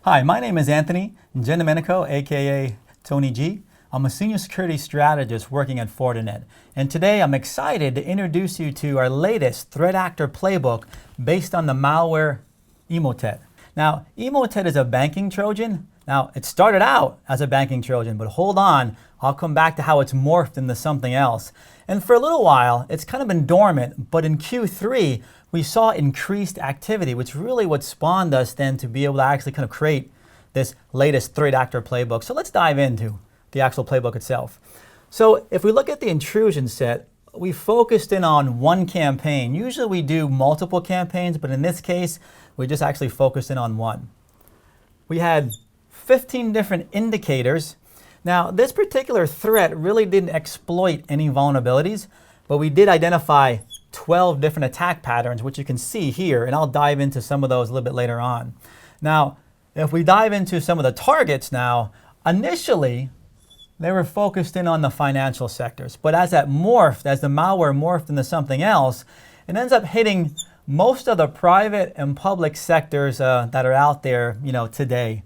Hi, my name is Anthony Giandomenico, aka Tony G. I'm a senior security strategist working at Fortinet. And today I'm excited to introduce you to our latest threat actor playbook based on the malware Emotet. Now, Emotet is a banking Trojan. Now, it started out as a banking Trojan, but hold on, I'll come back to how it's morphed into something else. And for a little while, it's kind of been dormant, but in Q3, we saw increased activity, which really what spawned us then to be able to actually kind of create this latest threat actor playbook. So let's dive into the actual playbook itself. So if we look at the intrusion set, we focused in on one campaign. Usually we do multiple campaigns, but in this case, we just actually focused in on one. We had 15 different indicators. Now, this particular threat really didn't exploit any vulnerabilities, but we did identify 12 different attack patterns, which you can see here, and I'll dive into some of those a little bit later on. Now, if we dive into some of the targets now, initially, they were focused in on the financial sectors, but as that morphed, as the malware morphed into something else, it ends up hitting most of the private and public sectors that are out there, today.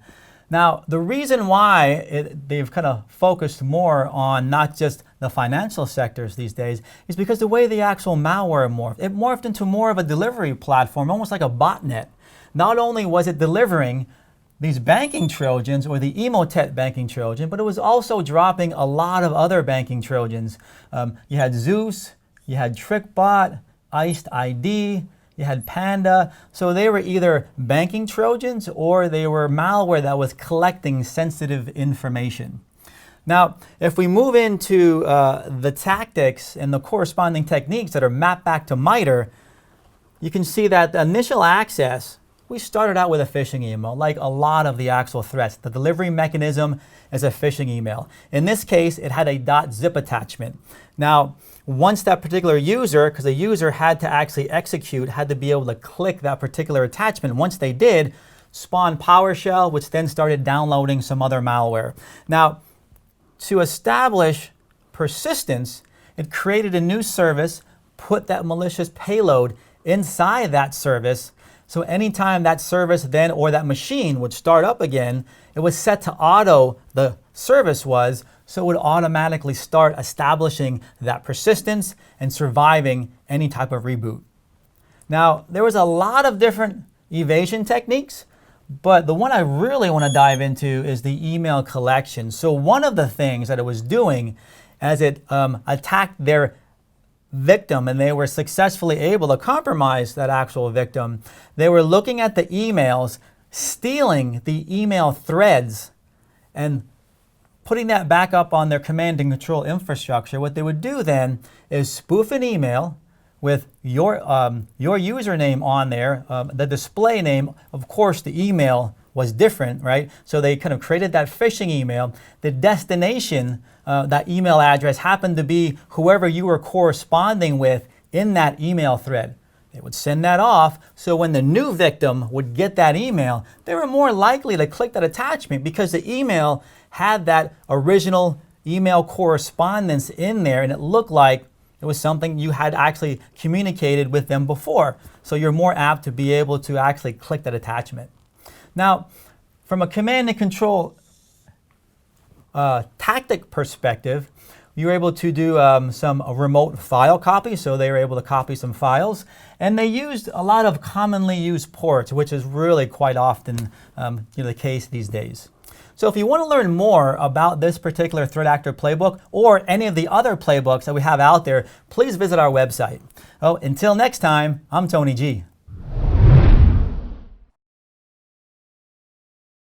Now, the reason why they've kind of focused more on not just the financial sectors these days is because the way the actual malware morphed. It morphed into more of a delivery platform, almost like a botnet. Not only was it delivering these banking Trojans or the Emotet banking Trojan, but it was also dropping a lot of other banking Trojans. You had Zeus, you had TrickBot, Iced ID, you had Panda. So they were either banking Trojans or they were malware that was collecting sensitive information. Now, if we move into the tactics and the corresponding techniques that are mapped back to MITRE, you can see that the initial access, we started out with a phishing email, like a lot of the actual threats. The delivery mechanism is a phishing email. In this case, it had a .zip attachment. Now, once that particular user, because the user had to actually execute, had to be able to click that particular attachment. Once they did, spawn PowerShell, which then started downloading some other malware. Now, to establish persistence, it created a new service, put that malicious payload inside that service. So anytime that service then or that machine would start up again, it was set to auto, the service was, so it would automatically start establishing that persistence and surviving any type of reboot. Now, there was a lot of different evasion techniques, but the one I really want to dive into is the email collection. So one of the things that it was doing as it attacked their victim and they were successfully able to compromise that actual victim, they were looking at the emails, stealing the email threads and putting that back up on their command and control infrastructure. What they would do then is spoof an email with your username on there, the display name. Of course, the email was different, right? So they kind of created that phishing email. The destination, that email address happened to be whoever you were corresponding with in that email thread. They would send that off, so when the new victim would get that email, they were more likely to click that attachment because the email had that original email correspondence in there and it looked like it was something you had actually communicated with them before. So you're more apt to be able to actually click that attachment. Now, from a command and control tactic perspective, you were able to do some remote file copy, so they were able to copy some files, and they used a lot of commonly used ports, which is really quite often the case these days. So if you want to learn more about this particular threat actor playbook or any of the other playbooks that we have out there, please visit our website. Oh, until next time, I'm Tony G.